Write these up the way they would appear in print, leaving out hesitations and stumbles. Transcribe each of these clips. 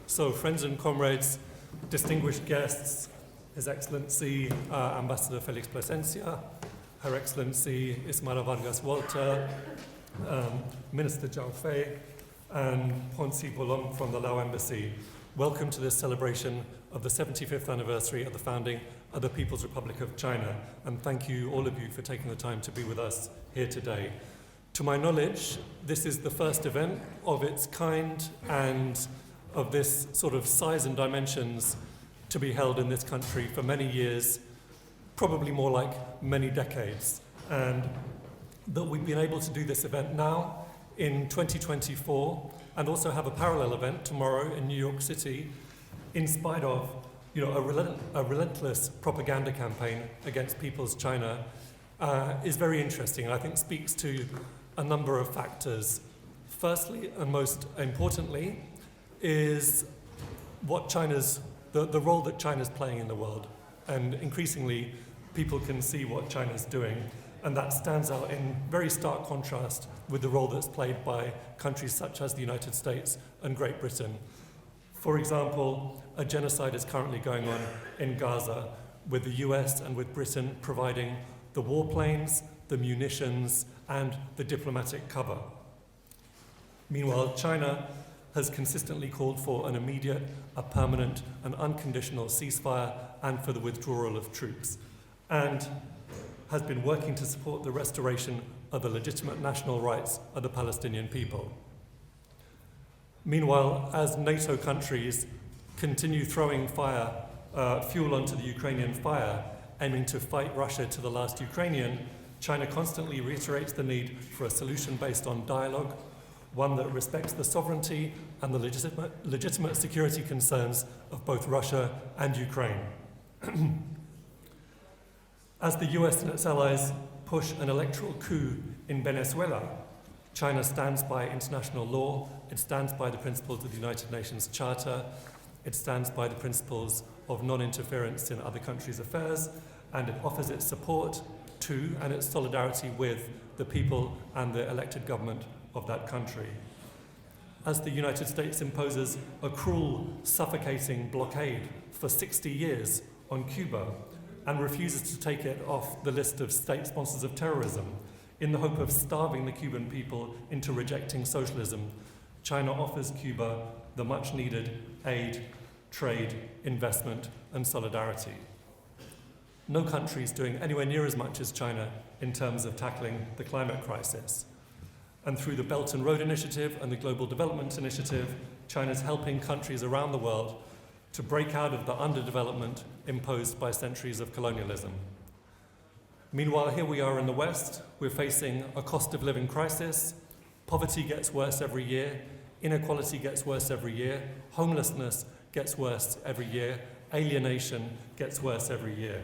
So, friends and comrades, distinguished guests, His Excellency Ambassador Felix Plasencia, Her Excellency Ismara Vargas Walter, Minister Zhao Fei, and Phonesy Boulom from the Lao Embassy. Welcome to this celebration of the 75th anniversary of the founding of the People's Republic of China, and thank you, all of you, for taking the time to be with us here today. To my knowledge, this is the first event of its kind and of this sort of size and dimensions to be held in this country for many years, probably more like many decades. And that we've been able to do this event now in 2024 and also have a parallel event tomorrow in New York City in spite of a relentless propaganda campaign against People's China is very interesting, and I think speaks to a number of factors. Firstly, and most importantly, is what the role that China's playing in the world. And increasingly, people can see what China's doing, and that stands out in very stark contrast with the role that's played by countries such as the United States and Great Britain. For example, a genocide is currently going on in Gaza, with the US and with Britain providing the warplanes, the munitions, and the diplomatic cover. Meanwhile, China has consistently called for an immediate, a permanent, and unconditional ceasefire and for the withdrawal of troops, and has been working to support the restoration of the legitimate national rights of the Palestinian people. Meanwhile, as NATO countries continue throwing fuel onto the Ukrainian fire, aiming to fight Russia to the last Ukrainian, China constantly reiterates the need for a solution based on dialogue, one that respects the sovereignty and the legitimate security concerns of both Russia and Ukraine. As the US and its allies push an electoral coup in Venezuela, China stands by international law, it stands by the principles of the United Nations Charter, it stands by the principles of non-interference in other countries' affairs, and it offers its support to and its solidarity with the people and the elected government of that country. As the United States imposes a cruel, suffocating blockade for 60 years on Cuba and refuses to take it off the list of state sponsors of terrorism in the hope of starving the Cuban people into rejecting socialism, China offers Cuba the much-needed aid, trade, investment, and solidarity. No country is doing anywhere near as much as China in terms of tackling the climate crisis. And through the Belt and Road Initiative and the Global Development Initiative, China's helping countries around the world to break out of the underdevelopment imposed by centuries of colonialism. Meanwhile, here we are in the West, we're facing a cost of living crisis, poverty gets worse every year, inequality gets worse every year, homelessness gets worse every year, alienation gets worse every year.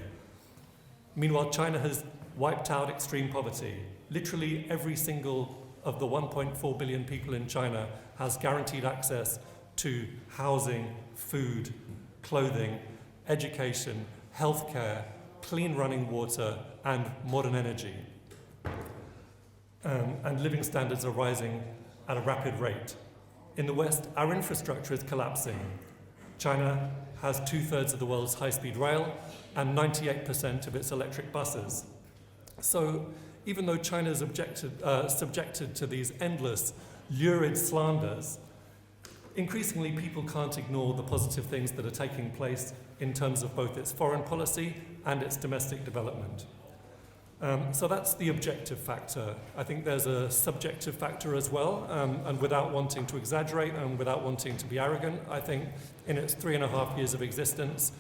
Meanwhile, China has wiped out extreme poverty. Literally every single of the 1.4 billion people in China has guaranteed access to housing, food, clothing, education, healthcare, clean running water, and modern energy. And living standards are rising at a rapid rate. In the West, our infrastructure is collapsing. China has 2/3 of the world's high-speed rail and 98% of its electric buses. So even though China is subjected to these endless, lurid slanders, increasingly people can't ignore the positive things that are taking place in terms of both its foreign policy and its domestic development. So that's the objective factor. I think there's a subjective factor as well, and without wanting to exaggerate and without wanting to be arrogant, I think in its 3.5 years of existence,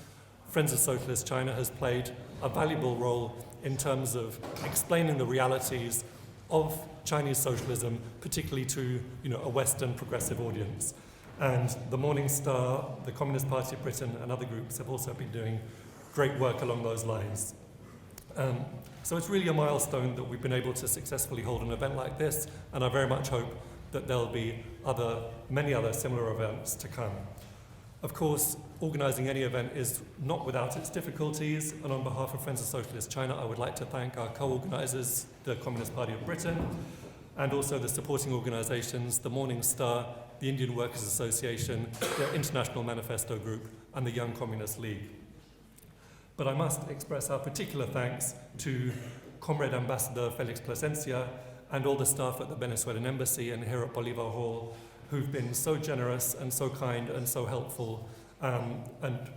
Friends of Socialist China has played a valuable role in terms of explaining the realities of Chinese socialism, particularly to a Western progressive audience. And the Morning Star, the Communist Party of Britain, and other groups have also been doing great work along those lines. So it's really a milestone that we've been able to successfully hold an event like this, and I very much hope that there'll be many other similar events to come. Of course, organising any event is not without its difficulties, and on behalf of Friends of Socialist China, I would like to thank our co-organisers, the Communist Party of Britain, and also the supporting organisations, the Morning Star, the Indian Workers' Association, the International Manifesto Group, and the Young Communist League. But I must express our particular thanks to Comrade Ambassador Felix Plasencia and all the staff at the Venezuelan Embassy and here at Bolívar Hall, who've been so generous and so kind and so helpful and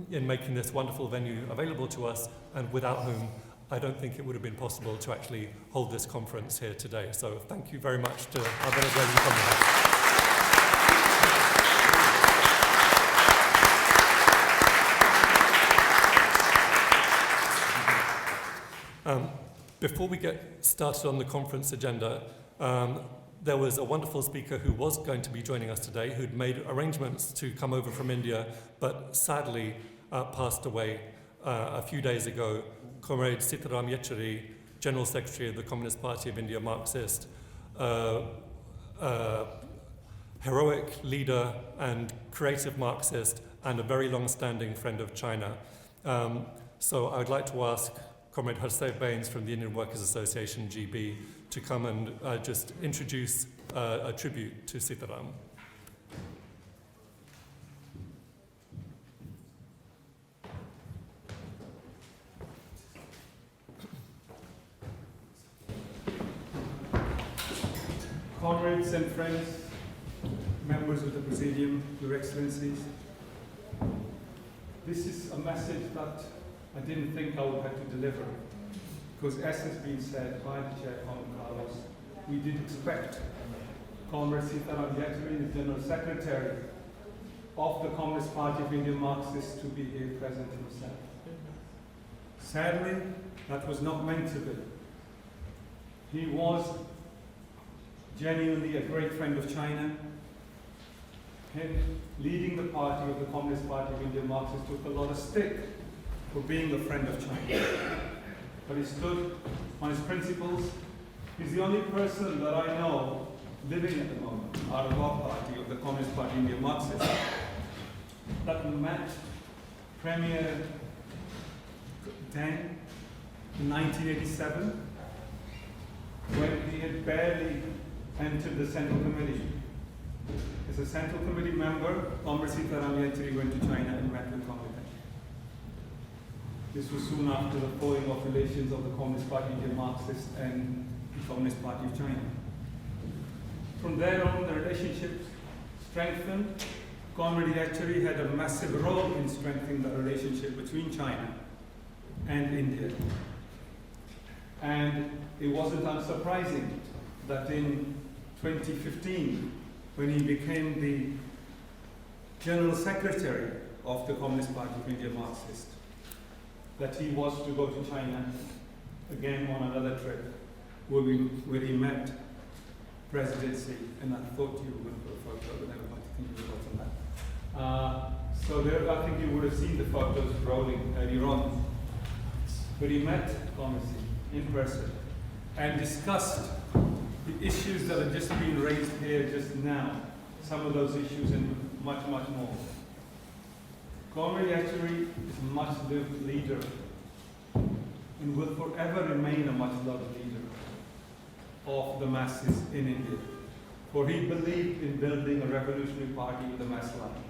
in making this wonderful venue available to us, and without whom I don't think it would have been possible to actually hold this conference here today. So thank you very much to our Venezuelan community. Before we get started on the conference agenda, there was a wonderful speaker who was going to be joining us today, who'd made arrangements to come over from India, but sadly passed away a few days ago. Comrade Sitaram Yechury, General Secretary of the Communist Party of India, Marxist, heroic leader and creative Marxist, and a very long-standing friend of China. So I would like to ask Comrade Harsev Bains from the Indian Workers' Association, GB, to come and just introduce a tribute to Sitaram. Comrades and friends, members of the Presidium, Your Excellencies, this is a message that I didn't think I would have to deliver, because as has been said by the Chair, Comrade Carlos, we did expect Comrade Sitaram Yechury, the General Secretary of the Communist Party of India Marxists, to be here present himself. Sadly, that was not meant to be. He was genuinely a great friend of China. Him leading the party of the Communist Party of India Marxists took a lot of stick for being a friend of China. But he stood on his principles. He's the only person that I know living at the moment out of our party, of the Communist Party of India Marxists, that met Premier Deng in 1987 when he had barely entered the Central Committee. As a Central Committee member, Comrade Sitaram Yechury went to China and met with Comrade Deng. This was soon after the falling of relations of the Communist Party of India Marxist and the Communist Party of China. From there on, the relationship strengthened. Comrade Yechury had a massive role in strengthening the relationship between China and India. And it wasn't unsurprising that in 2015, when he became the General Secretary of the Communist Party of India Marxist, that he was to go to China again on another trip where he met President Xi, and I thought you were going to put a photo, but never mind, I think you were on that. So there, I think you would have seen the photos rolling earlier on. But he met Comrade Xi in person and discussed the issues that have just been raised here just now, some of those issues and much, much more. Comrade Yechury is a much-loved leader and will forever remain a much-loved leader of the masses in India, for he believed in building a revolutionary party with a mass line.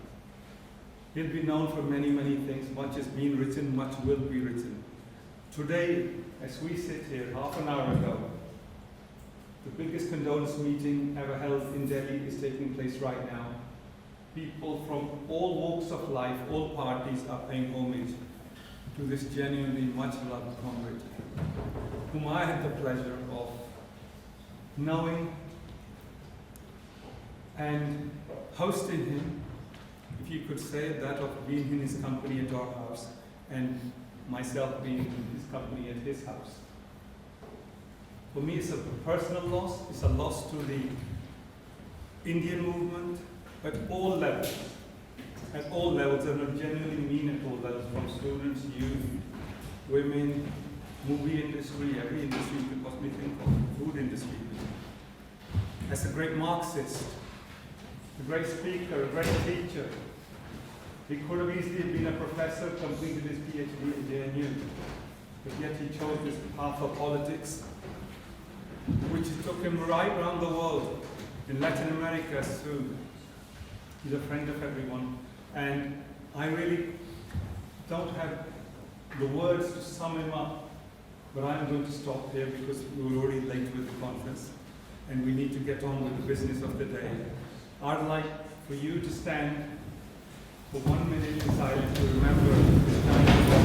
He'll be known for many, many things. Much has been written, much will be written. Today, as we sit here, half an hour ago, the biggest condolence meeting ever held in Delhi is taking place right now. People from all walks of life, all parties are paying homage to this genuinely much-loved comrade, whom I had the pleasure of knowing and hosting him, if you could say that, of being in his company at our house and myself being in his company at his house. For me, it's a personal loss. It's a loss to the Indian movement at all levels. At all levels, and I genuinely mean at all levels, from students, youth, women, movie industry, every industry you could possibly think of, food industry. As a great Marxist, a great speaker, a great teacher, he could have easily been a professor, completed his PhD at JNU, but yet he chose this path of politics, which took him right around the world, in Latin America soon, He's a friend of everyone. And I really don't have the words to sum him up, but I'm going to stop here because we're already late with the conference and we need to get on with the business of the day. I'd like for you to stand for 1 minute in silence to remember this time.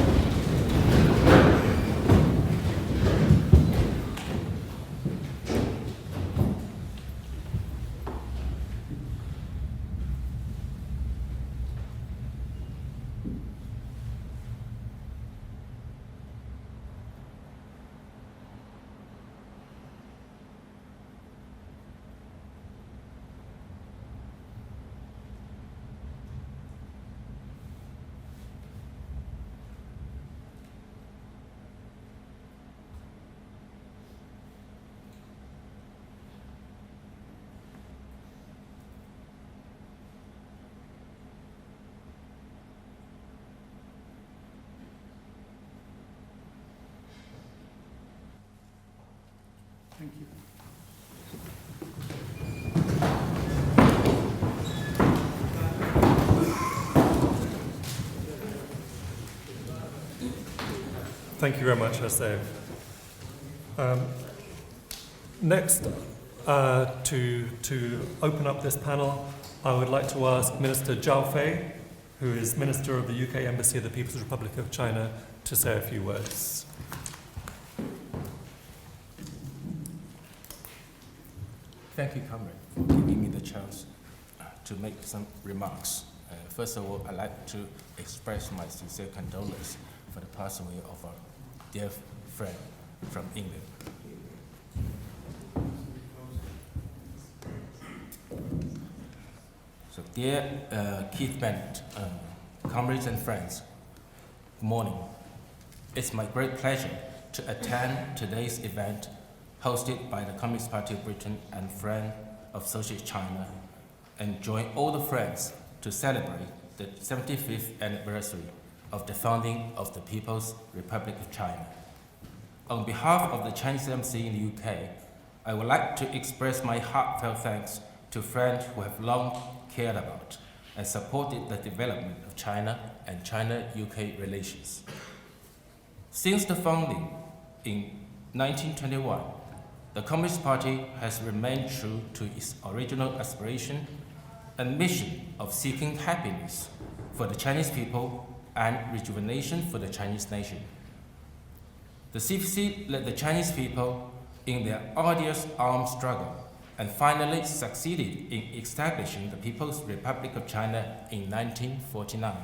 Thank you. Thank you very much, Harsev. Next, to open up this panel, I would like to ask Minister Zhao Fei, who is Minister of the UK Embassy of the People's Republic of China, to say a few words. Thank you, Comrade, for giving me the chance to make some remarks. First of all, I'd like to express my sincere condolence for the passing away of our dear friend from England. So, dear Keith Bennett, comrades and friends, good morning. It's my great pleasure to attend today's event hosted by the Communist Party of Britain and friend of Socialist China, and join all the friends to celebrate the 75th anniversary of the founding of the People's Republic of China. On behalf of the Chinese Embassy in the UK, I would like to express my heartfelt thanks to friends who have long cared about and supported the development of China and China-UK relations. Since the founding in 1921, the Communist Party has remained true to its original aspiration and mission of seeking happiness for the Chinese people and rejuvenation for the Chinese nation. The CPC led the Chinese people in their arduous armed struggle and finally succeeded in establishing the People's Republic of China in 1949.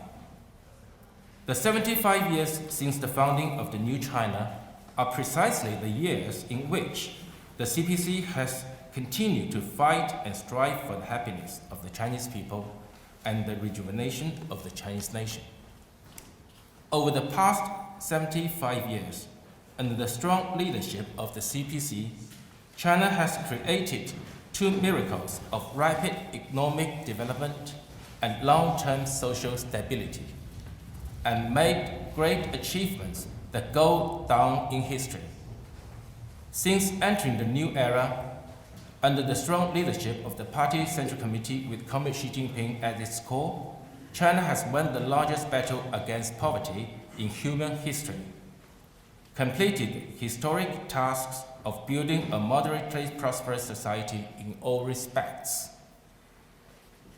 The 75 years since the founding of the new China are precisely the years in which the CPC has continued to fight and strive for the happiness of the Chinese people and the rejuvenation of the Chinese nation. Over the past 75 years, under the strong leadership of the CPC, China has created two miracles of rapid economic development and long-term social stability, and made great achievements that go down in history. Since entering the new era, under the strong leadership of the Party Central Committee with Comrade Xi Jinping at its core, China has won the largest battle against poverty in human history, completed historic tasks of building a moderately prosperous society in all respects,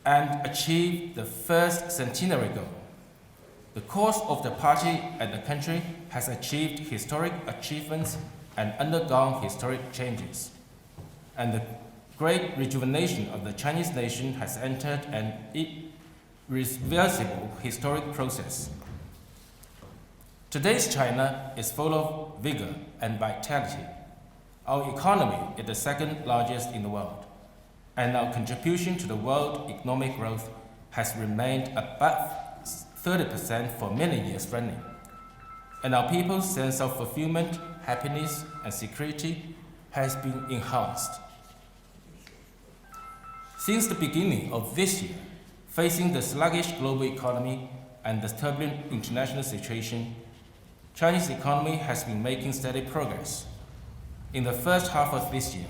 and achieved the first centenary goal. The course of the party and the country has achieved historic achievements and undergone historic changes, and the great rejuvenation of the Chinese nation has entered an irreversible historic process. Today's China is full of vigor and vitality. Our economy is the second largest in the world, and our contribution to the world economic growth has remained above 30% for many years running. And our people's sense of fulfillment, happiness, and security has been enhanced. Since the beginning of this year, facing the sluggish global economy and the turbulent international situation, Chinese economy has been making steady progress. In the first half of this year,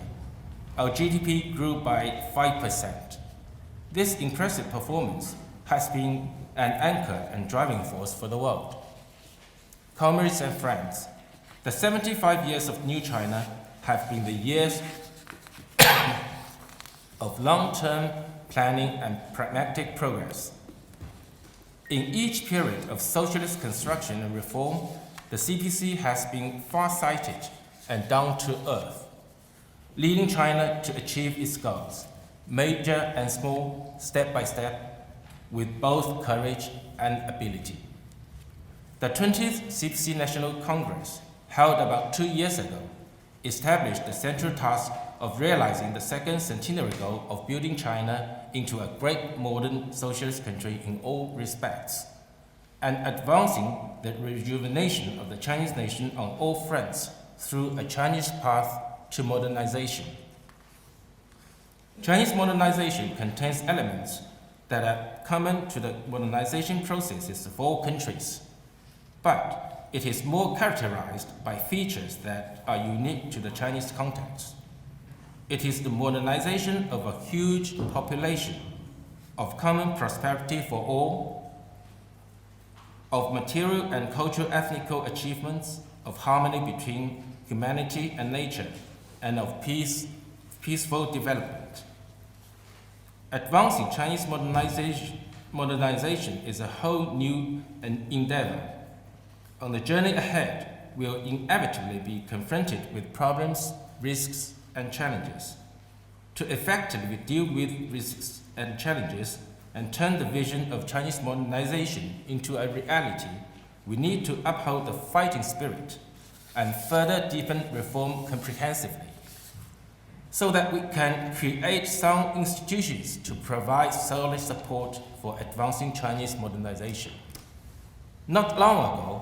our GDP grew by 5%, This impressive performance has been an anchor and driving force for the world. Comrades and friends, the 75 years of New China have been the years of long-term planning and pragmatic progress. In each period of socialist construction and reform, the CPC has been far-sighted and down-to-earth, leading China to achieve its goals, major and small, step by step, with both courage and ability. The 20th CPC National Congress, held about 2 years ago, established the central task of realizing the second centenary goal of building China into a great modern socialist country in all respects, and advancing the rejuvenation of the Chinese nation on all fronts through a Chinese path to modernization. Chinese modernization contains elements that are common to the modernization processes of all countries, but it is more characterized by features that are unique to the Chinese context. It is the modernization of a huge population, of common prosperity for all, of material and cultural ethnical achievements, of harmony between humanity and nature, and of peaceful development. Advancing Chinese modernization is a whole new endeavor. On the journey ahead, we will inevitably be confronted with problems, risks, and challenges. To effectively deal with risks and challenges and turn the vision of Chinese modernization into a reality, we need to uphold the fighting spirit and further deepen reform comprehensively, so that we can create sound institutions to provide solid support for advancing Chinese modernization. Not long ago,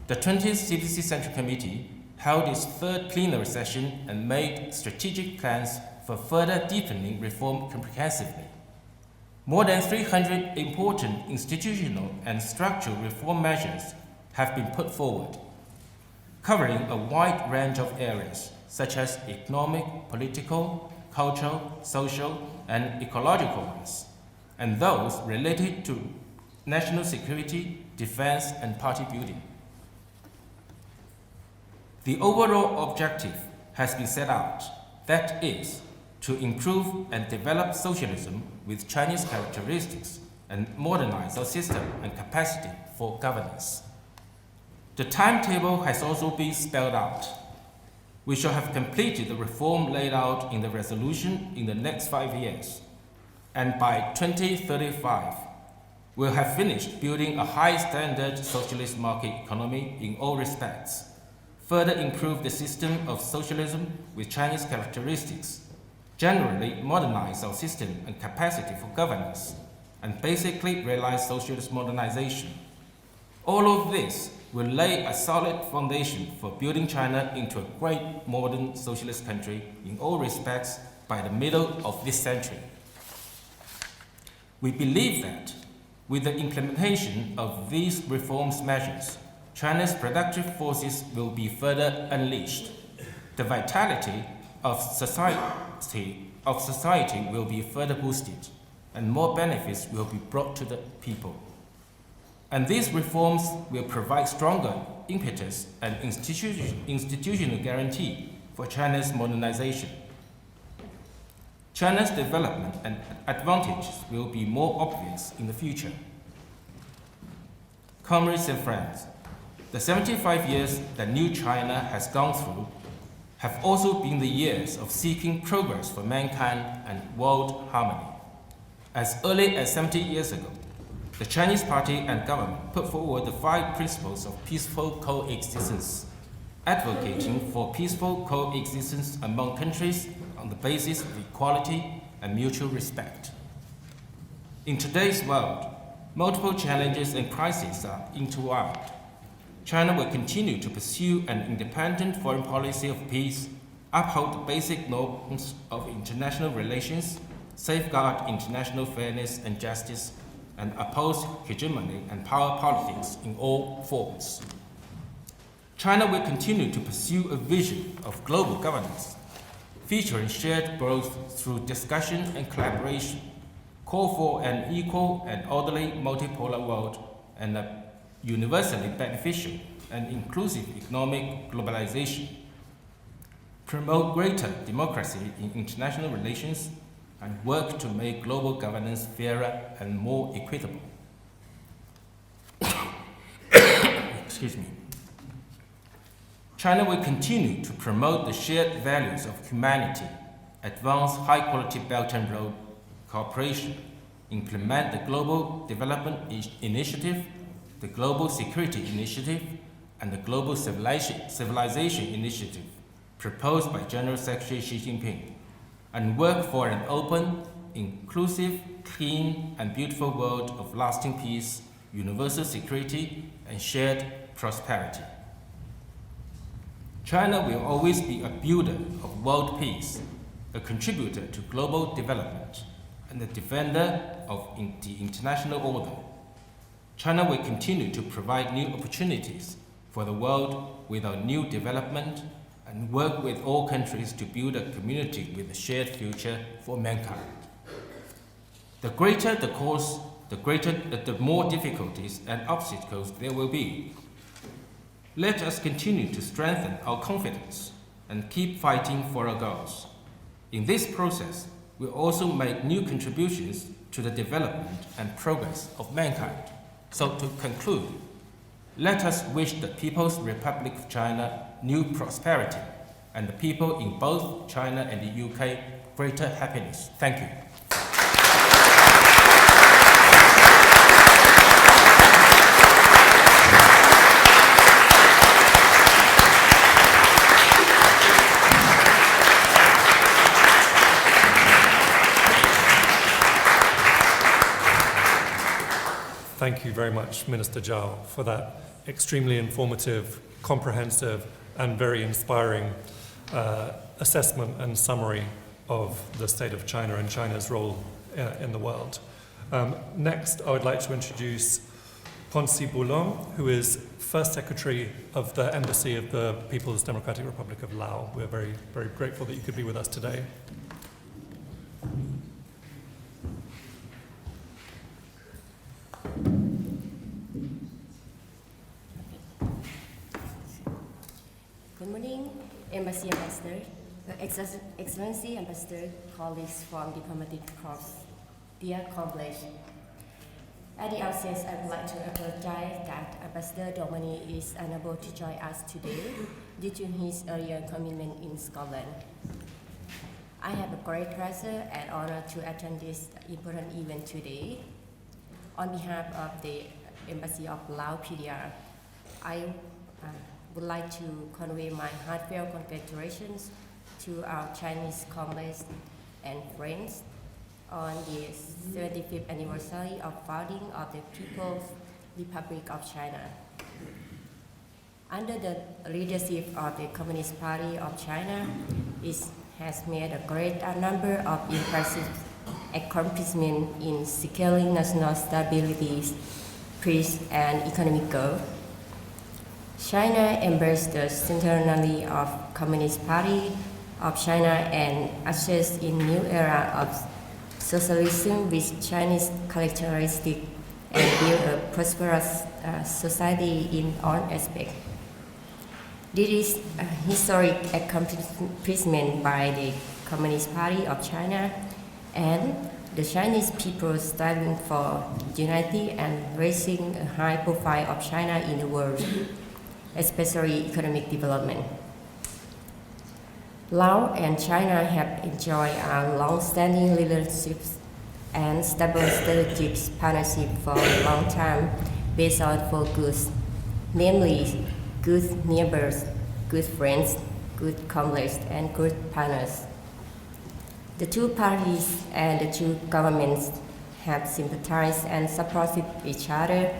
the 20th CPC Central Committee held its third plenary session and made strategic plans for further deepening reform comprehensively. More than 300 important institutional and structural reform measures have been put forward, covering a wide range of areas such as economic, political, cultural, social, and ecological ones, and those related to national security, defense, and party building. The overall objective has been set out, that is, to improve and develop socialism with Chinese characteristics and modernize our system and capacity for governance. The timetable has also been spelled out. We shall have completed the reform laid out in the resolution in the next 5 years, and by 2035, we'll have finished building a high-standard socialist market economy in all respects, further improve the system of socialism with Chinese characteristics, generally modernize our system and capacity for governance, and basically realize socialist modernization. All of this will lay a solid foundation for building China into a great modern socialist country in all respects by the middle of this century. We believe that with the implementation of these reforms measures, China's productive forces will be further unleashed. The vitality of society will be further boosted, and more benefits will be brought to the people. And these reforms will provide stronger impetus and institutional guarantee for China's modernization. China's development and advantages will be more obvious in the future. Comrades and friends, the 75 years that New China has gone through have also been the years of seeking progress for mankind and world harmony. As early as 70 years ago, the Chinese party and government put forward the 5 principles of peaceful coexistence, advocating for peaceful coexistence among countries on the basis of equality and mutual respect. In today's world, multiple challenges and crises are intertwined. China will continue to pursue an independent foreign policy of peace, uphold the basic norms of international relations, safeguard international fairness and justice, and oppose hegemony and power politics in all forms. China will continue to pursue a vision of global governance, featuring shared growth through discussion and collaboration, call for an equal and orderly multipolar world and a universally beneficial and inclusive economic globalization, promote greater democracy in international relations, and work to make global governance fairer and more equitable. Excuse me. China will continue to promote the shared values of humanity, advance high-quality Belt and Road cooperation, implement the Global Development Initiative, the Global Security Initiative, and the Global Civilization Initiative proposed by General Secretary Xi Jinping, and work for an open, inclusive, clean, and beautiful world of lasting peace, universal security, and shared prosperity. China will always be a builder of world peace, a contributor to global development, and a defender of the international order. China will continue to provide new opportunities for the world with our new development and work with all countries to build a community with a shared future for mankind. The greater the cause, the more difficulties and obstacles there will be. Let us continue to strengthen our confidence and keep fighting for our goals. In this process, we also make new contributions to the development and progress of mankind. So to conclude, let us wish the People's Republic of China new prosperity and the people in both China and the UK greater happiness. Thank you. Thank you very much, Minister Zhao, for that extremely informative, comprehensive, and very inspiring assessment and summary of the state of China and China's role in the world. Next, I would like to introduce Phonesy Boulom, who is First Secretary of the Embassy of the People's Democratic Republic of Laos. We're very, very grateful that you could be with us today. Good morning, Embassy Ambassador, Excellency Ambassador, colleagues from diplomatic corps, dear colleagues. At the outset, I would like to apologize that Ambassador Domini is unable to join us today due to his earlier commitment in Scotland. I have a great pleasure and honor to attend this important event today. On behalf of the Embassy of Laos PDR, I would like to convey my heartfelt congratulations to our Chinese colleagues and friends on the 75th anniversary of founding of the People's Republic of China. Under the leadership of the Communist Party of China, it has made a great number of impressive accomplishments in securing national stability, peace, and economic growth. China embraced the centenary of Communist Party of China and ushers in new era of socialism with Chinese characteristics and build a prosperous society in all aspects. This is a historic accomplishment by the Communist Party of China and the Chinese people striving for unity and raising a high profile of China in the world, especially economic development. Laos and China have enjoyed a long-standing relationships and stable strategic partnership for a long time based on four goods, namely good neighbors, good friends, good colleagues, and good partners. The two parties and the two governments have sympathized and supported each other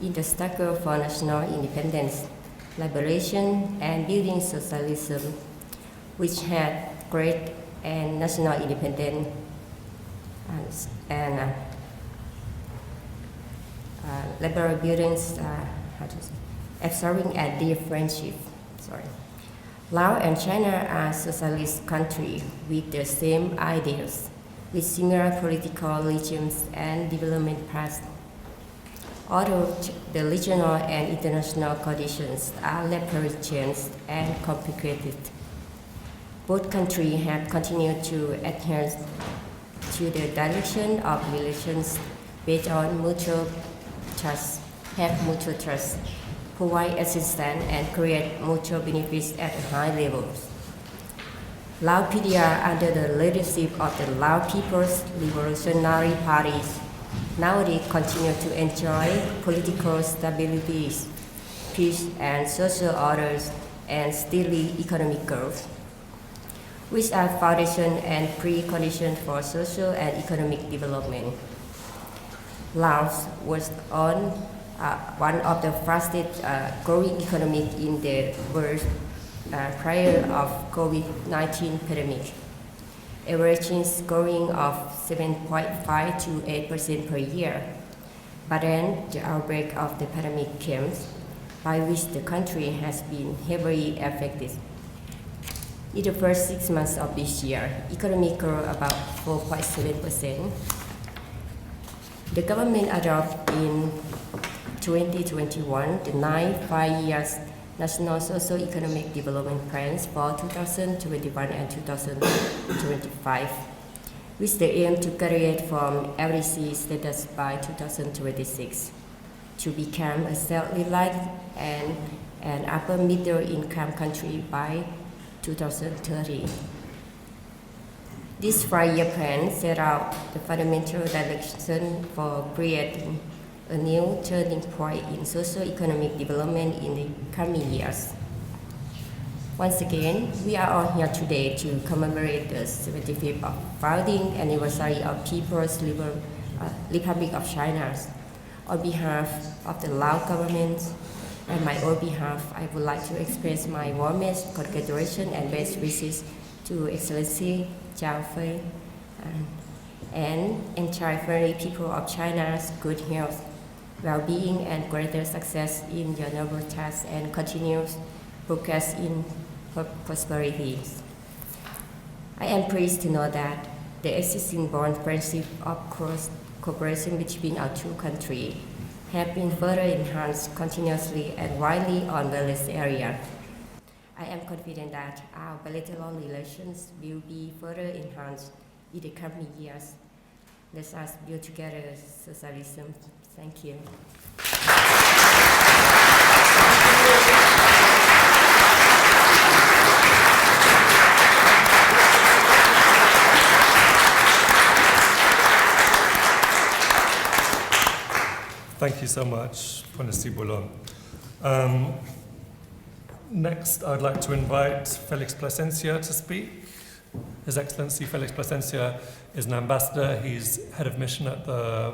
in the struggle for national independence, liberation, and building socialism, which had great and national independence and liberal buildings, absorbing a deep friendship. Laos and China are socialist countries with the same ideals, with similar political regimes and development paths. Although the regional and international conditions are rapidly changed and complicated, both countries have continued to adhere to the direction of relations based on mutual trust, provide assistance, and create mutual benefits at high levels. Lao PDR, under the leadership of the Lao People's Revolutionary Party, nowadays continue to enjoy political stability, peace, and social orders, and steady economic growth, which are foundation and precondition for social and economic development. Laos was one of the fastest growing economies in the world prior of COVID-19 pandemic, averaging growing of 7.5 to 8% per year. But then the outbreak of the pandemic came, by which the country has been heavily affected. In the first 6 months of this year, economy grew about 4.7%. The government adopted in 2021 the 9 5-year National Socio-Economic Development Plans for 2021 and 2025, with the aim to graduate from LDC status by 2026 to become a self-reliant and an upper middle income country by 2030. This 5-year plan set out the fundamental direction for creating a new turning point in socio-economic development in the coming years. Once again, we are all here today to commemorate the 75th founding anniversary of People's Republic of China. On behalf of the Lao government and my own behalf, I would like to express my warmest congratulations and best wishes to Excellency Zhao Fei and entire family people of China's good health, well-being, and greater success in your noble tasks and continuous progress in prosperity. I am pleased to know that the existing bond friendship of cooperation between our two countries have been further enhanced continuously and widely on various areas. I am confident that our bilateral relations will be further enhanced in the coming years. Let us build together socialism. Thank you. Thank you so much, Phonesy Boulom. Next, I'd like to invite Felix Plasencia to speak. His Excellency Felix Plasencia is an ambassador. He's head of mission at the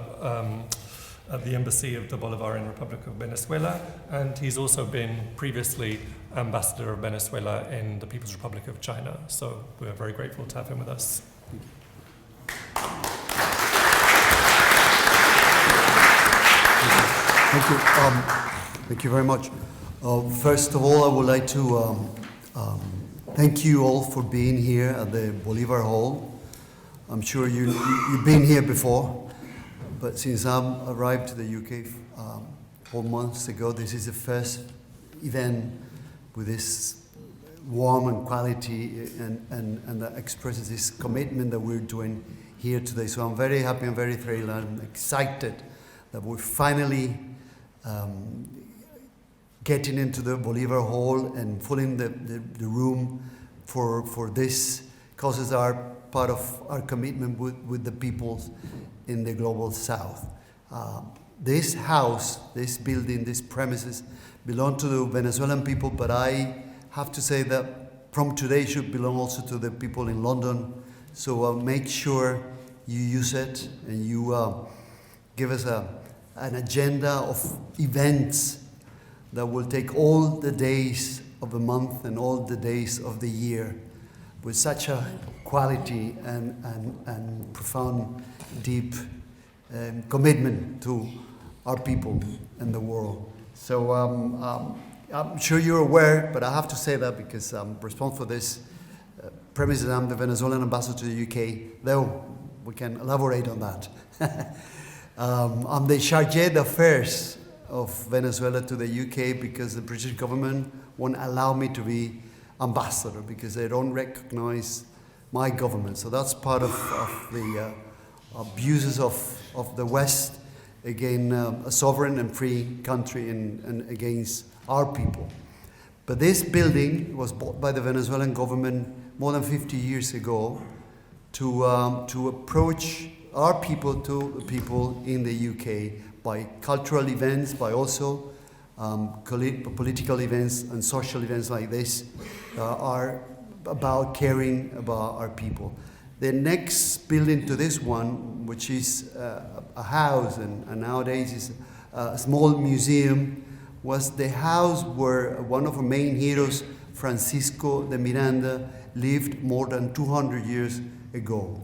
Embassy of the Bolivarian Republic of Venezuela, and he's also been previously ambassador of Venezuela in the People's Republic of China. So we're very grateful to have him with us. Thank you. Thank you very much. First of all, I would like to thank you all for being here at the Bolívar Hall. I'm sure you've been here before, but since I arrived to the UK 4 months ago, this is the first event with this warm and quality and that expresses this commitment that we're doing here today. So I'm very happy and very thrilled and excited that we're finally getting into the Bolívar Hall and filling the room for this causes are part of our commitment with the peoples in the global south. This house, this building, these premises belong to the Venezuelan people, but I have to say that from today should belong also to the people in London. So make sure you use it and you give us an agenda of events that will take all the days of the month and all the days of the year with such a quality and profound, deep commitment to our people and the world. So I'm sure you're aware, but I have to say that because I'm responsible for this premises. I'm the Venezuelan ambassador to the UK, though we can elaborate on that. I'm the chargé d'affaires of Venezuela to the UK because the British government won't allow me to be ambassador because they don't recognize my government. So that's part of the abuses of the West against a sovereign and free country and against our people. But this building was bought by the Venezuelan government more than 50 years ago to approach our people to the people in the UK by cultural events, by also political events and social events like this are about caring about our people. The next building to this one, which is a house and nowadays is a small museum, was the house where one of our main heroes, Francisco de Miranda, lived more than 200 years ago.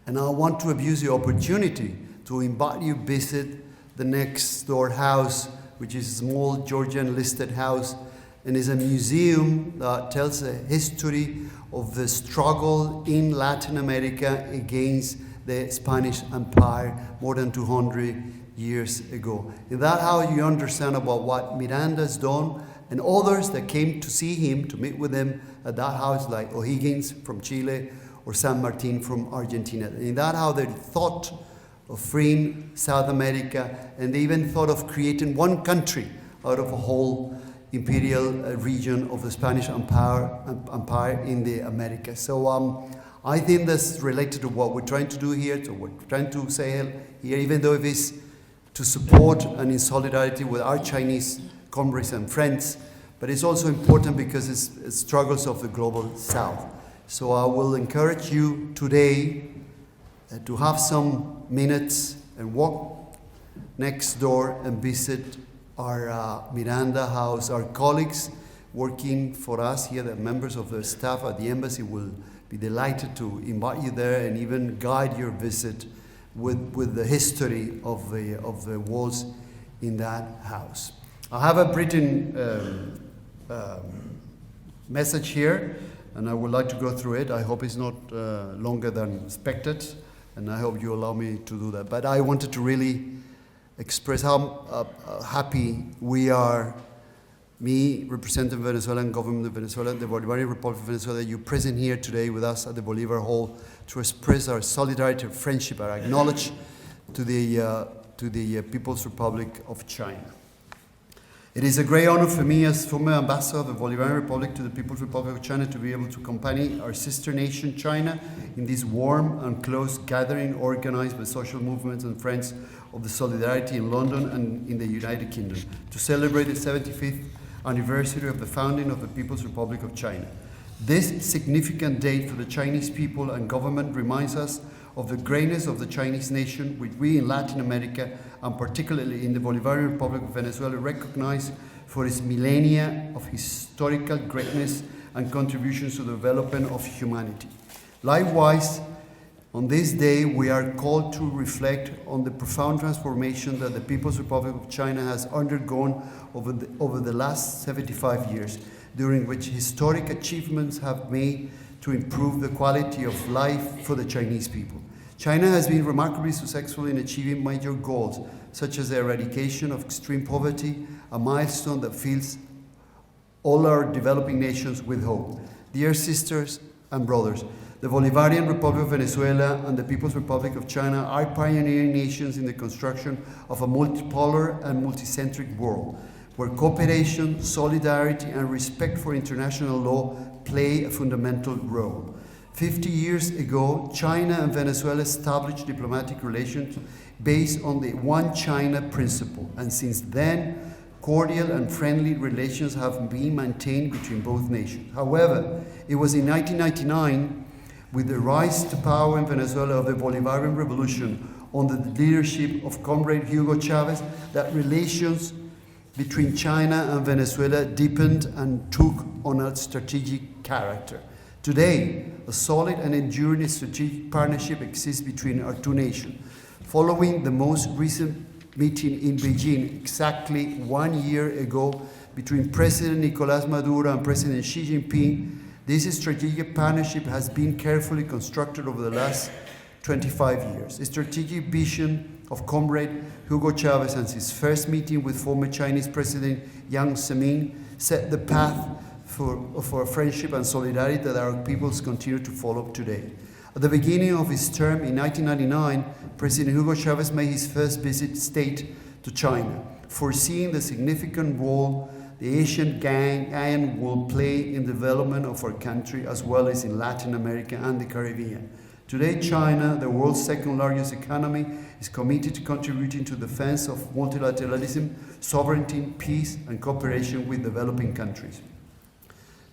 And I want to abuse the opportunity to invite you to visit the next door house, which is a small Georgian listed house, and is a museum that tells the history of the struggle in Latin America against the Spanish Empire more than 200 years ago. In that house you understand about what Miranda's done and others that came to see him, to meet with him at that house, like O'Higgins from Chile or San Martin from Argentina. And in that house they thought of freeing South America, and they even thought of creating one country out of a whole imperial region of the Spanish Empire in the Americas. So I think that's related to what we're trying to do here, to what we're trying to say here, even though it is to support and in solidarity with our Chinese comrades and friends, but it's also important because it's struggles of the global South. So I will encourage you today to have some minutes and walk next door and visit our Miranda house. Our colleagues working for us here, the members of the staff at the embassy, will be delighted to invite you there and even guide your visit with the history of the walls in that house. I have a written message here, and I would like to go through it. I hope it's not longer than expected, and I hope you allow me to do that. But I wanted to really express how happy we are, me representing the Venezuelan government of Venezuela, the Bolivarian Republic of Venezuela, you present here today with us at the Bolívar Hall to express our solidarity, our friendship, our acknowledge to the People's Republic of China. It is a great honor for me as former ambassador of the Bolivarian Republic to the People's Republic of China to be able to accompany our sister nation, China, in this warm and close gathering organized by social movements and friends of the Solidarity in London and in the United Kingdom to celebrate the 75th anniversary of the founding of the People's Republic of China. This significant date for the Chinese people and government reminds us of the greatness of the Chinese nation, which we in Latin America, and particularly in the Bolivarian Republic of Venezuela, recognize for its millennia of historical greatness and contributions to the development of humanity. Likewise, on this day, we are called to reflect on the profound transformation that the People's Republic of China has undergone over the last 75 years, during which historic achievements have made to improve the quality of life for the Chinese people. China has been remarkably successful in achieving major goals, such as the eradication of extreme poverty, a milestone that fills all our developing nations with hope. Dear sisters and brothers, the Bolivarian Republic of Venezuela and the People's Republic of China are pioneering nations in the construction of a multipolar and multicentric world, where cooperation, solidarity, and respect for international law play a fundamental role. 50 years ago, China and Venezuela established diplomatic relations based on the One China principle, and since then, cordial and friendly relations have been maintained between both nations. However, it was in 1999, with the rise to power in Venezuela of the Bolivarian Revolution under the leadership of Comrade Hugo Chavez, that relations between China and Venezuela deepened and took on a strategic character. Today, a solid and enduring strategic partnership exists between our two nations. Following the most recent meeting in Beijing exactly 1 year ago between President Nicolás Maduro and President Xi Jinping, this strategic partnership has been carefully constructed over the last 25 years. A strategic vision of Comrade Hugo Chavez and his first meeting with former Chinese President Jiang Zemin set the path for friendship and solidarity that our peoples continue to follow today. At the beginning of his term in 1999, President Hugo Chavez made his first visit state to China, foreseeing the significant role the Asian gang will play in the development of our country as well as in Latin America and the Caribbean. Today, China, the world's second largest economy, is committed to contributing to the defense of multilateralism, sovereignty, peace, and cooperation with developing countries.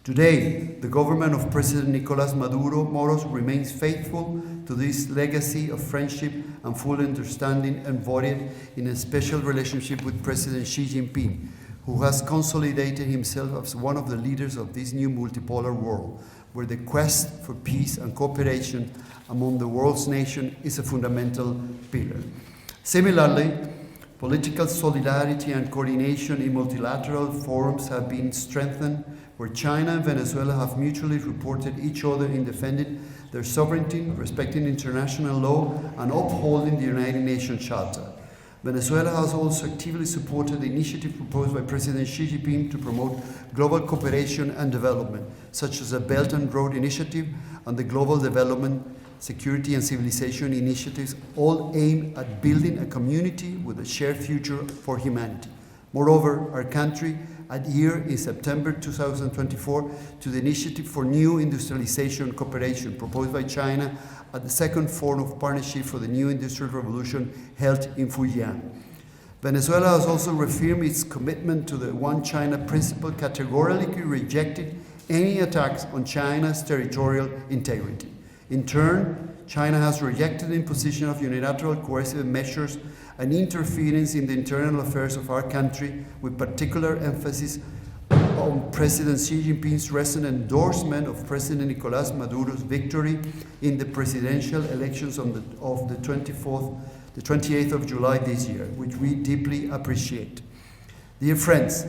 Today, the government of President Nicolás Maduro Moros remains faithful to this legacy of friendship and full understanding embodied in a special relationship with President Xi Jinping, who has consolidated himself as one of the leaders of this new multipolar world, where the quest for peace and cooperation among the world's nations is a fundamental pillar. Similarly, political solidarity and coordination in multilateral forums have been strengthened, where China and Venezuela have mutually reported each other in defending their sovereignty, respecting international law, and upholding the United Nations Charter. Venezuela has also actively supported the initiative proposed by President Xi Jinping to promote global cooperation and development, such as the Belt and Road Initiative and the Global Development, Security and Civilization Initiatives, all aimed at building a community with a shared future for humanity. Moreover, our country adhered in September 2024 to the Initiative for New Industrialization Cooperation proposed by China at the second Forum of Partnership for the New Industrial Revolution held in Fujian. Venezuela has also reaffirmed its commitment to the One China principle, categorically rejecting any attacks on China's territorial integrity. In turn, China has rejected the imposition of unilateral coercive measures and interference in the internal affairs of our country, with particular emphasis on President Xi Jinping's recent endorsement of President Nicolás Maduro's victory in the presidential elections of the 28th of July this year, which we deeply appreciate. Dear friends,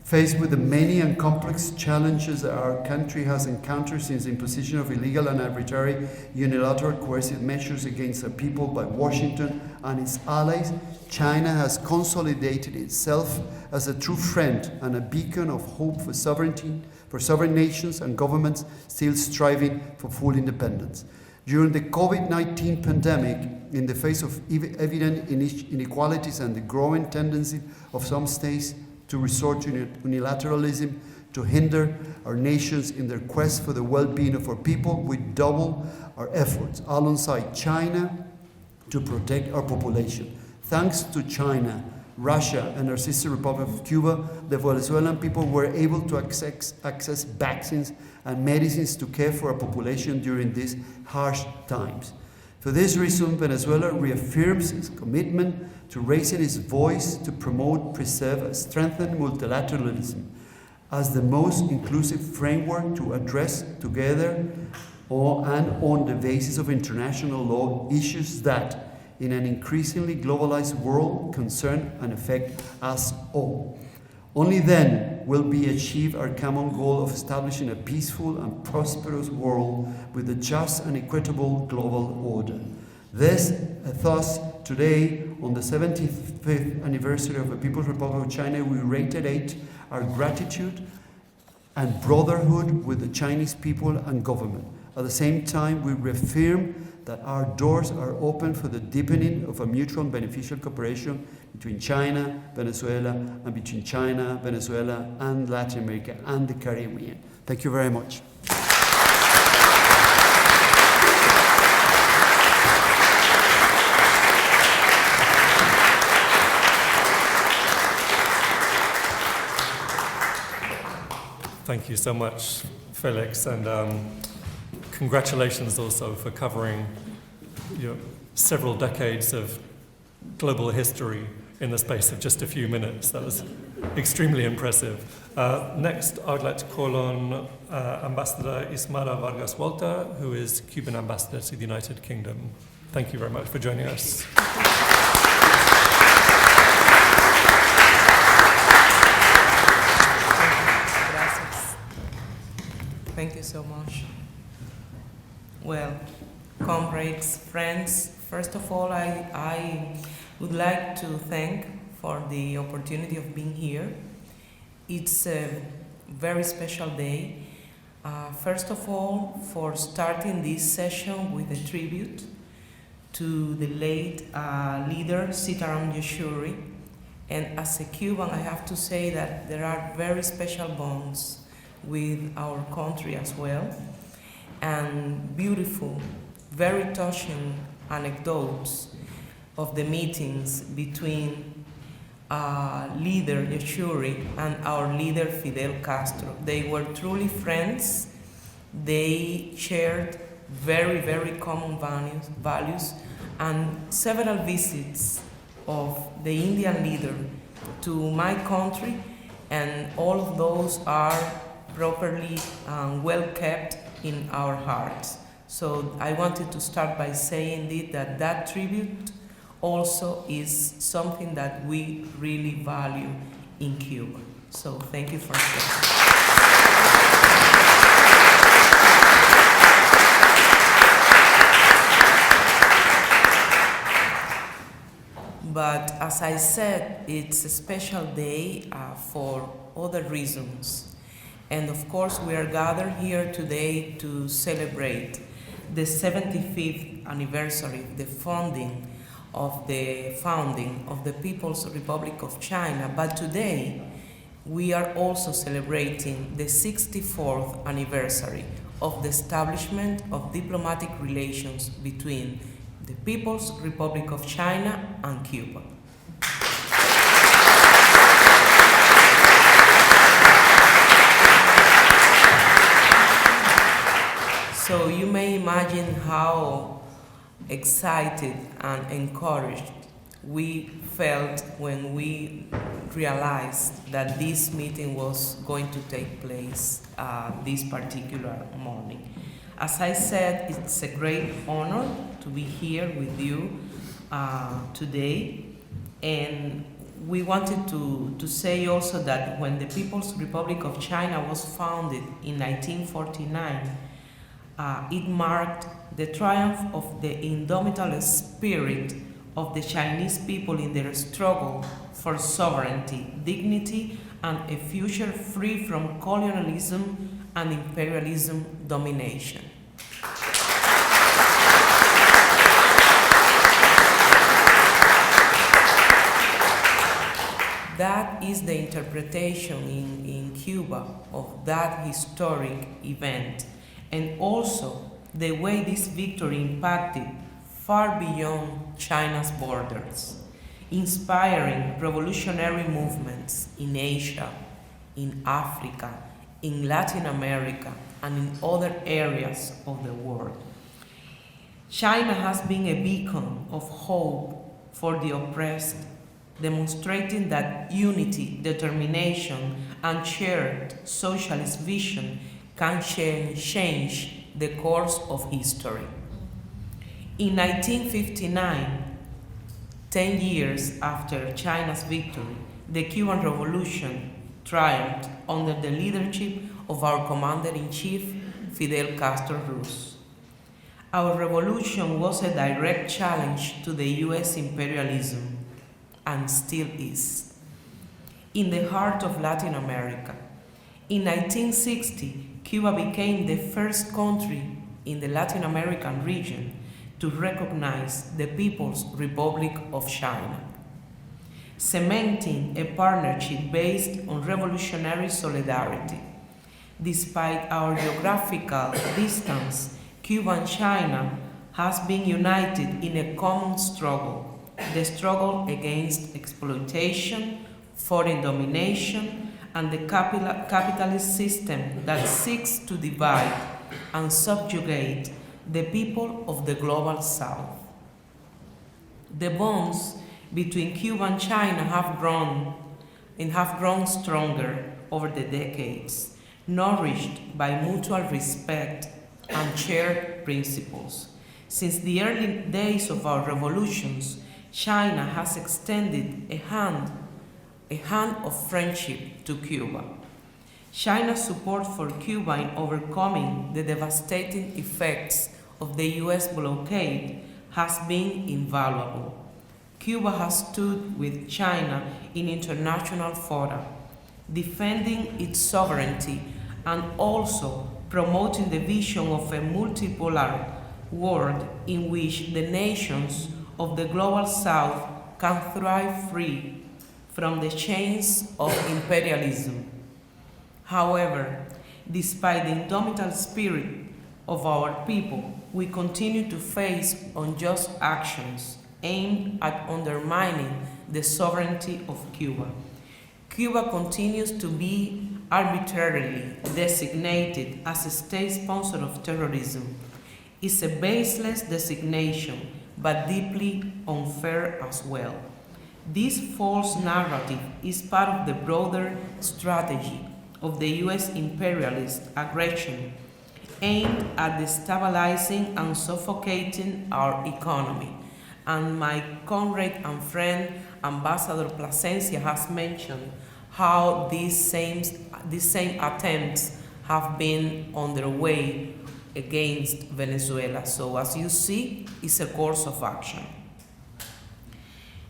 faced with the many and complex challenges that our country has encountered since the imposition of illegal and arbitrary unilateral coercive measures against the people by Washington and its allies, China has consolidated itself as a true friend and a beacon of hope for sovereignty, for sovereign nations and governments still striving for full independence. During the COVID-19 pandemic, in the face of evident inequalities and the growing tendency of some states to resort to unilateralism to hinder our nations in their quest for the well-being of our people, we double our efforts alongside China to protect our population. Thanks to China, Russia, and our sister Republic of Cuba, the Venezuelan people were able to access vaccines and medicines to care for our population during these harsh times. For this reason, Venezuela reaffirms its commitment to raising its voice to promote, preserve, and strengthen multilateralism as the most inclusive framework to address together and on the basis of international law issues that, in an increasingly globalized world, concern and affect us all. Only then will we achieve our common goal of establishing a peaceful and prosperous world with a just and equitable global order. Thus, today, on the 75th anniversary of the People's Republic of China, we reiterate our gratitude and brotherhood with the Chinese people and government. At the same time, we reaffirm that our doors are open for the deepening of a mutual and beneficial cooperation between China, Venezuela, and between China, Venezuela, and Latin America and the Caribbean. Thank you very much. Thank you so much, Felix, and congratulations also for covering several decades of global history in the space of just a few minutes. That was extremely impressive. Next, I would like to call on Ambassador Ismara Vargas Walter, who is Cuban ambassador to the United Kingdom. Thank you very much for joining us. Thank you so much. Well, comrades, friends, First of all, I would like to thank for the opportunity of being here. It's a very special day. First of all, for starting this session with a tribute to the late leader Sitaram Yechury. And as a Cuban, I have to say that there are very special bonds with our country as well, and beautiful, very touching anecdotes of the meetings between leader Yechury and our leader Fidel Castro. They were truly friends. They shared very, very common values, and several visits of the Indian leader to my country, and all of those are properly well kept in our hearts. So I wanted to start by saying that tribute also is something that we really value in Cuba. So thank you for sharing. But as I said, it's a special day for other reasons. And of course, we are gathered here today to celebrate the 75th anniversary of the founding of the People's Republic of China. But today, we are also celebrating the 64th anniversary of the establishment of diplomatic relations between the People's Republic of China and Cuba. So you may imagine how excited and encouraged we felt when we realized that this meeting was going to take place this particular morning. As I said, it's a great honor to be here with you today. And we wanted to say also that when the People's Republic of China was founded in 1949, it marked the triumph of the indomitable spirit of the Chinese people in their struggle for sovereignty, dignity, and a future free from colonialism and imperialism domination. That is the interpretation in Cuba of that historic event, and also the way this victory impacted far beyond China's borders, inspiring revolutionary movements in Asia, in Africa, in Latin America, and in other areas of the world. China has been a beacon of hope for the oppressed, demonstrating that unity, determination, and shared socialist vision can change the course of history. In 1959, 10 years after China's victory, the Cuban Revolution triumphed under the leadership of our commander-in-chief, Fidel Castro Ruz. Our revolution was a direct challenge to the US imperialism, and still is. In the heart of Latin America, in 1960, Cuba became the first country in the Latin American region to recognize the People's Republic of China, cementing a partnership based on revolutionary solidarity. Despite our geographical distance, Cuba and China has been united in a common struggle, the struggle against exploitation, foreign domination, and the capitalist system that seeks to divide and subjugate the people of the global South. The bonds between Cuba and China have grown stronger over the decades, nourished by mutual respect and shared principles. Since the early days of our revolutions, China has extended a hand of friendship to Cuba. China's support for Cuba in overcoming the devastating effects of the US blockade has been invaluable. Cuba has stood with China in international fora, defending its sovereignty and also promoting the vision of a multipolar world in which the nations of the global south can thrive free from the chains of imperialism. However, despite the indomitable spirit of our people, we continue to face unjust actions aimed at undermining the sovereignty of Cuba. Cuba continues to be arbitrarily designated as a state sponsor of terrorism. It's a baseless designation, but deeply unfair as well. This false narrative is part of the broader strategy of the US imperialist aggression aimed at destabilizing and suffocating our economy. And my comrade and friend, Ambassador Plasencia, has mentioned how these same attempts have been underway against Venezuela. So as you see, it's a course of action.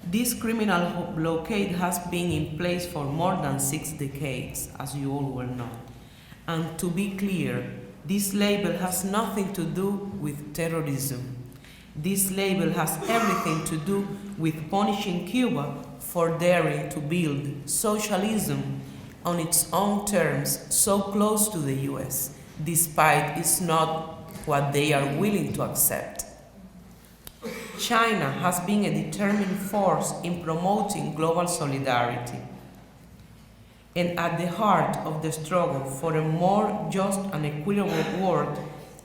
This criminal blockade has been in place for more than 6 decades, as you all well know. And to be clear, this label has nothing to do with terrorism. This label has everything to do with punishing Cuba for daring to build socialism on its own terms so close to the US, despite it's not what they are willing to accept. China has been a determined force in promoting global solidarity. And at the heart of the struggle for a more just and equitable world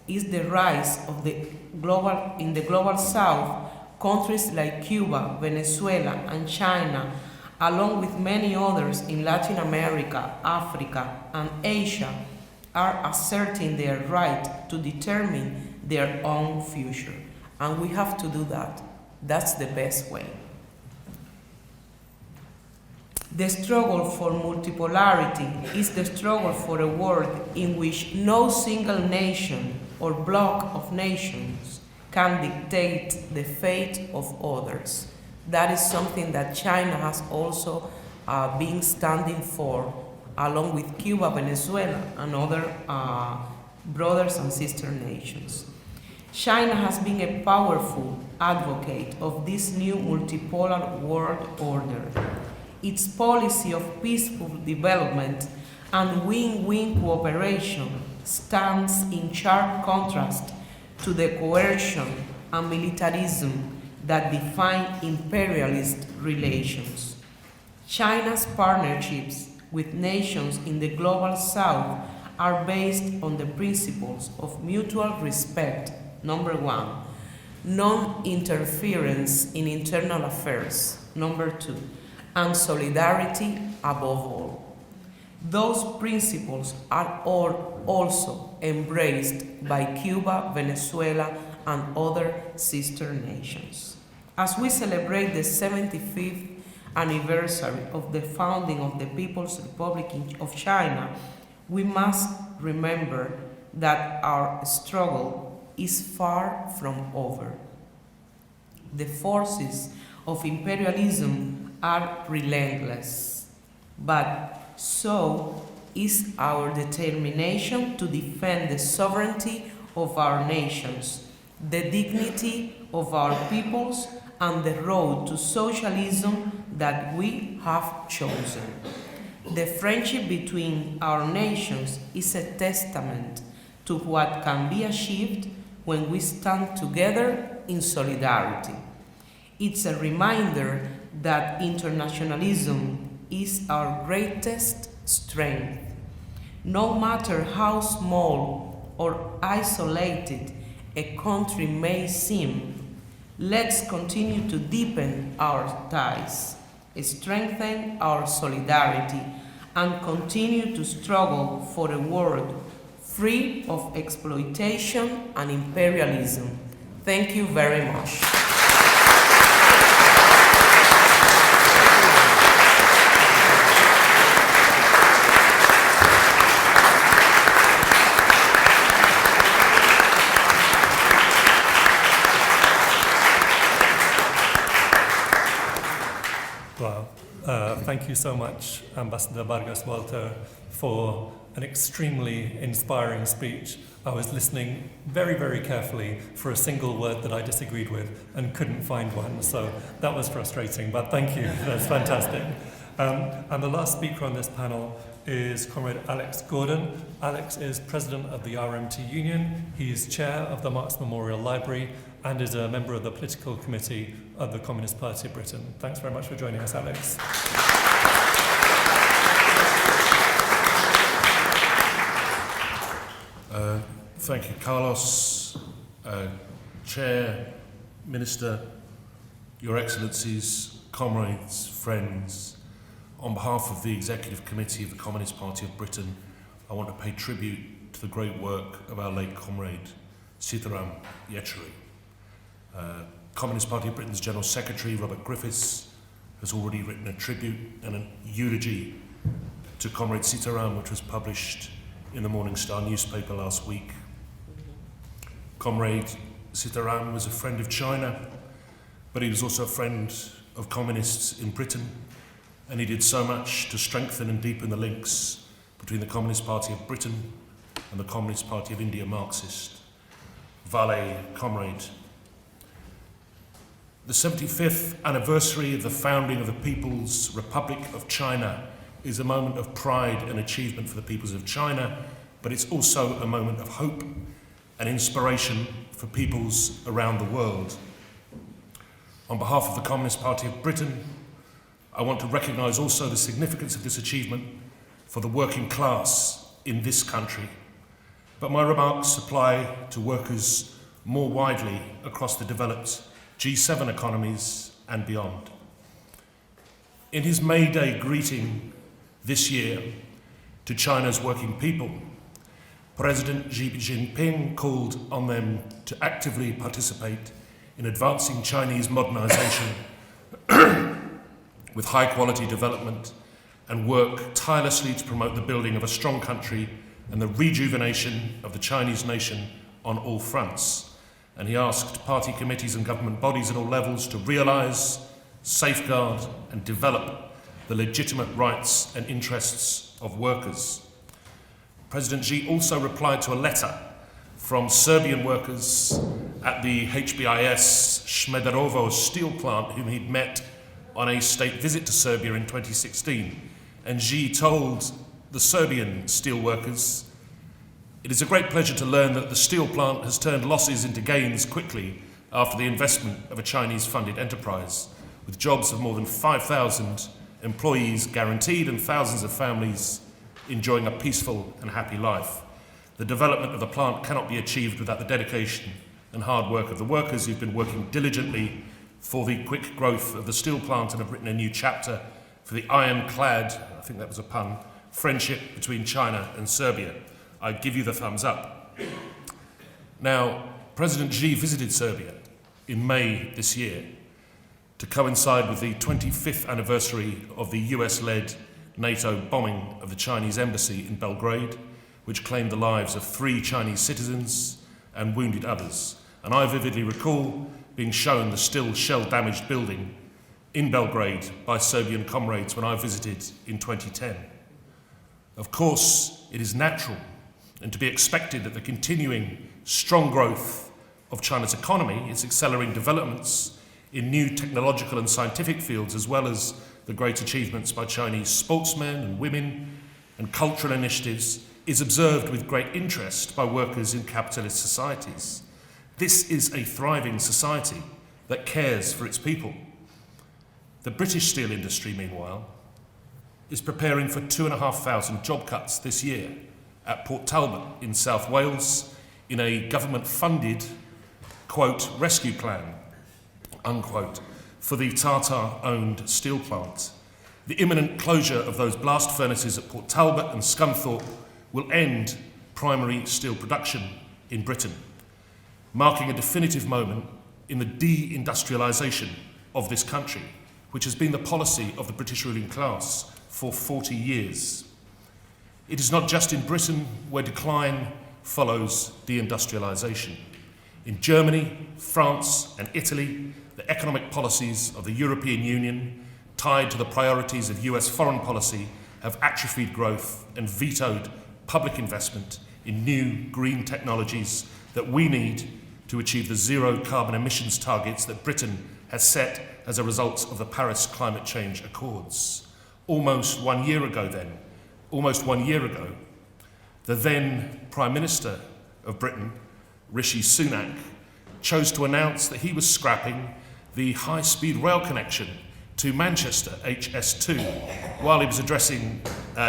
is the rise of in the global south. Countries like Cuba, Venezuela, and China, along with many others in Latin America, Africa, and Asia, are asserting their right to determine their own future. And we have to do that. That's the best way. The struggle for multipolarity is the struggle for a world in which no single nation or bloc of nations can dictate the fate of others. That is something that China has also been standing for, along with Cuba, Venezuela, and other brothers and sister nations. China has been a powerful advocate of this new multipolar world order. Its policy of peaceful development and win-win cooperation stands in sharp contrast to the coercion and militarism that define imperialist relations. China's partnerships with nations in the global south are based on the principles of mutual respect, number one, non-interference in internal affairs, number two, and solidarity above all. Those principles are all also embraced by Cuba, Venezuela, and other sister nations. As we celebrate the 75th anniversary of the founding of the People's Republic of China, we must remember that our struggle is far from over. The forces of imperialism are relentless, but so is our determination to defend the sovereignty of our nations, the dignity of our peoples, and the road to socialism that we have chosen. The friendship between our nations is a testament to what can be achieved when we stand together in solidarity. It's a reminder that internationalism is our greatest strength. No matter how small or isolated a country may seem, let's continue to deepen our ties, strengthen our solidarity, and continue to struggle for a world free of exploitation and imperialism. Thank you very much. thank you so much, Ambassador Vargas Walter, for an extremely inspiring speech. I was listening very, very carefully for a single word that I disagreed with and couldn't find one, so that was frustrating, but thank you, that's fantastic. And the last speaker on this panel is Comrade Alex Gordon. Alex is president of the RMT Union, he is chair of the Marx Memorial Library, and is a member of the political committee of the Communist Party of Britain. Thanks very much for joining us, Alex. Thank you, Carlos, Chair, Minister, Your Excellencies, comrades, friends. On behalf of the Executive Committee of the Communist Party of Britain, I want to pay tribute to the great work of our late comrade, Sitaram Yechury. Communist Party of Britain's General Secretary, Robert Griffiths, has already written a tribute and a eulogy to Comrade Sitaram, which was published in the Morning Star newspaper last week. Comrade Sitaram was a friend of China, but he was also a friend of communists in Britain, and he did so much to strengthen and deepen the links between the Communist Party of Britain and the Communist Party of India Marxist. Vale, comrade. The 75th anniversary of the founding of the People's Republic of China is a moment of pride and achievement for the peoples of China, but it's also a moment of hope and inspiration for peoples around the world. On behalf of the Communist Party of Britain, I want to recognise also the significance of this achievement for the working class in this country, but my remarks apply to workers more widely across the developed G7 economies and beyond. In his May Day greeting this year to China's working people, President Xi Jinping called on them to actively participate in advancing Chinese modernization with high-quality development and work tirelessly to promote the building of a strong country and the rejuvenation of the Chinese nation on all fronts. And he asked party committees and government bodies at all levels to realise, safeguard and develop the legitimate rights and interests of workers. President Xi also replied to a letter from Serbian workers at the HBIS Smederevo steel plant whom he'd met on a state visit to Serbia in 2016. And Xi told the Serbian steel workers, "It is a great pleasure to learn that the steel plant has turned losses into gains quickly after the investment of a Chinese-funded enterprise, with jobs of more than 5,000 employees guaranteed and thousands of families enjoying a peaceful and happy life. The development of the plant cannot be achieved without the dedication and hard work of the workers who've been working diligently for the quick growth of the steel plant and have written a new chapter for the ironclad," I think that was a pun, "friendship between China and Serbia. I give you the thumbs up." Now, President Xi visited Serbia in May this year to coincide with the 25th anniversary of the US-led NATO bombing of the Chinese embassy in Belgrade, which claimed the lives of 3 Chinese citizens and wounded others. And I vividly recall being shown the still shell-damaged building in Belgrade by Serbian comrades when I visited in 2010. Of course, it is natural and to be expected that the continuing strong growth of China's economy, its accelerating developments in new technological and scientific fields, as well as the great achievements by Chinese sportsmen and women and cultural initiatives, is observed with great interest by workers in capitalist societies. This is a thriving society that cares for its people. The British steel industry, meanwhile, is preparing for 2,500 job cuts this year at Port Talbot in South Wales in a government-funded, quote, rescue plan, unquote, for the Tata-owned steel plant. The imminent closure of those blast furnaces at Port Talbot and Scunthorpe will end primary steel production in Britain, marking a definitive moment in the de-industrialisation of this country, which has been the policy of the British ruling class for 40 years. It is not just in Britain where decline follows deindustrialisation. In Germany, France and Italy, the economic policies of the European Union tied to the priorities of US foreign policy, have atrophied growth and vetoed public investment in new green technologies that we need to achieve the zero carbon emissions targets that Britain has set as a result of the Paris Climate Change Accords. Almost one year ago, the then Prime Minister of Britain, Rishi Sunak, chose to announce that he was scrapping the high-speed rail connection to Manchester, HS2, while he was addressing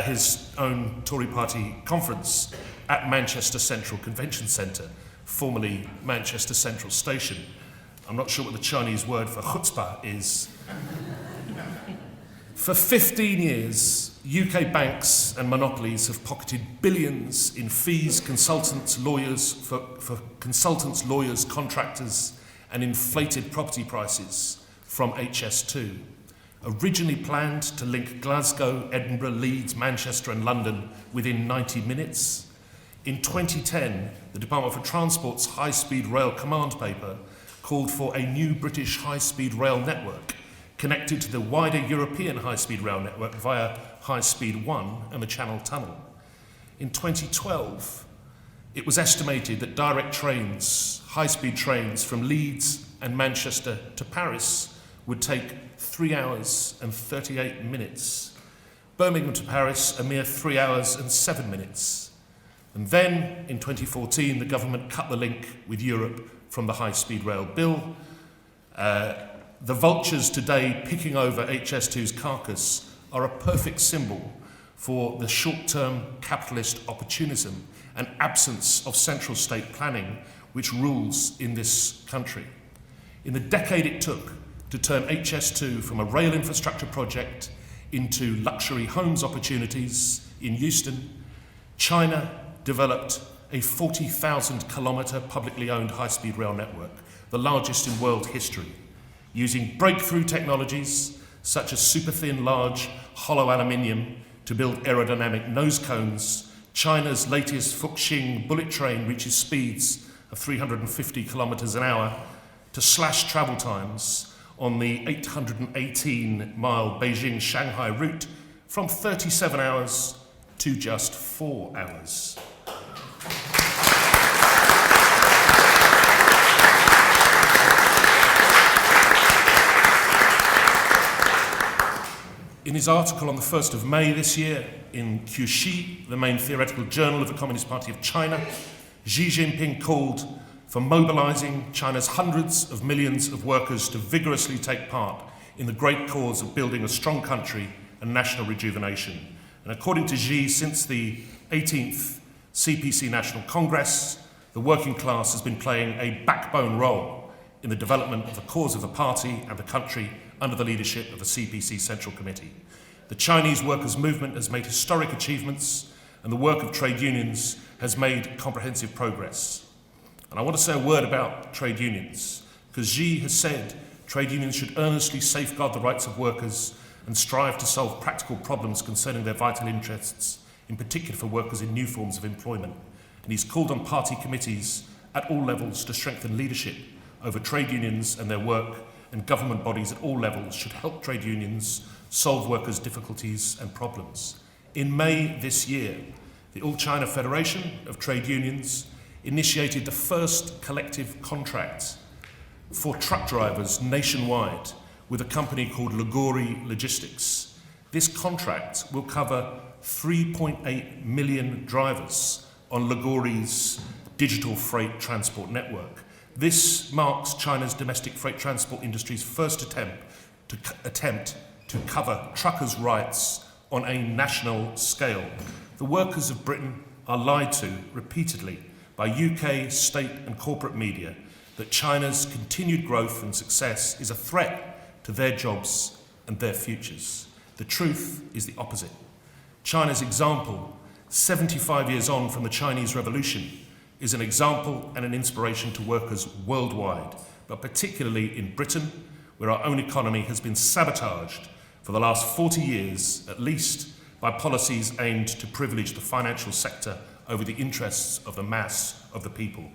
his own Tory party conference at Manchester Central Convention Centre, formerly Manchester Central Station. I'm not sure what the Chinese word for chutzpah is. For 15 years, UK banks and monopolies have pocketed billions in fees, consultants, lawyers, for consultants, lawyers, contractors, and inflated property prices from HS2. Originally planned to link Glasgow, Edinburgh, Leeds, Manchester, and London within 90 minutes, in 2010, the Department for Transport's high-speed rail command paper called for a new British high-speed rail network connected to the wider European high-speed rail network via High Speed 1 and the Channel Tunnel. In 2012, it was estimated that direct trains, high-speed trains from Leeds and Manchester to Paris would take 3 hours and 38 minutes. Birmingham to Paris, a mere 3 hours and 7 minutes. And then, in 2014, the government cut the link with Europe from the high-speed rail bill. The vultures today picking over HS2's carcass are a perfect symbol for the short-term capitalist opportunism and absence of central state planning which rules in this country. In the decade it took to turn HS2 from a rail infrastructure project into luxury homes opportunities in Euston, China developed a 40,000 kilometre publicly owned high-speed rail network, the largest in world history, using breakthrough technologies such as super-thin, large, hollow aluminium to build aerodynamic nose cones. China's latest Fuxing bullet train reaches speeds of 350 kilometres an hour to slash travel times on the 818-mile Beijing-Shanghai route from 37 hours to just 4 hours. In his article on the 1st of May this year in Qixi, the main theoretical journal of the Communist Party of China, Xi Jinping called for mobilizing China's hundreds of millions of workers to vigorously take part in the great cause of building a strong country and national rejuvenation. And according to Xi, since the 18th CPC National Congress, the working class has been playing a backbone role in the development of the cause of the party and the country under the leadership of the CPC Central Committee. The Chinese workers' movement has made historic achievements, and the work of trade unions has made comprehensive progress. And I want to say a word about trade unions, because Xi has said trade unions should earnestly safeguard the rights of workers and strive to solve practical problems concerning their vital interests, in particular for workers in new forms of employment. And he's called on party committees at all levels to strengthen leadership over trade unions and their work, and government bodies at all levels should help trade unions solve workers' difficulties and problems. In May this year, the All China Federation of Trade Unions initiated the first collective contract for truck drivers nationwide with a company called Ligori Logistics. This contract will cover 3.8 million drivers on Ligori's digital freight transport network. This marks China's domestic freight transport industry's first attempt to cover truckers' rights on a national scale. The workers of Britain are lied to repeatedly by UK, state and corporate media that China's continued growth and success is a threat to their jobs and their futures. The truth is the opposite. China's example, 75 years on from the Chinese Revolution, is an example and an inspiration to workers worldwide, but particularly in Britain, where our own economy has been sabotaged for the last 40 years, at least, by policies aimed to privilege the financial sector over the interests of the mass of the people.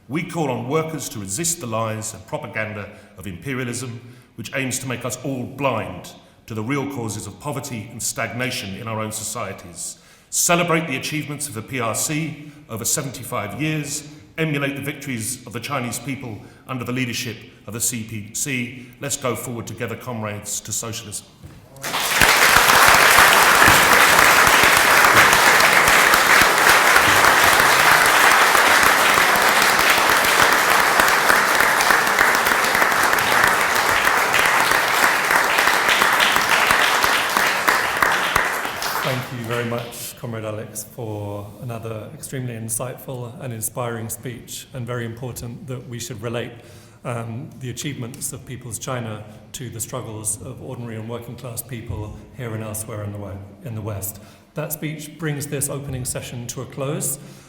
We call on workers to resist the lies and propaganda of imperialism, which aims to make us all blind to to the real causes of poverty and stagnation in our own societies. Celebrate the achievements of the PRC over 75 years, emulate the victories of the Chinese people under the leadership of the CPC. Let's go forward together, comrades, to socialism. Thank you very much, Comrade Alex, for another extremely insightful and inspiring speech, and very important that we should relate the achievements of People's China to the struggles of ordinary and working class people here and elsewhere in the West. That speech brings this opening session to a close.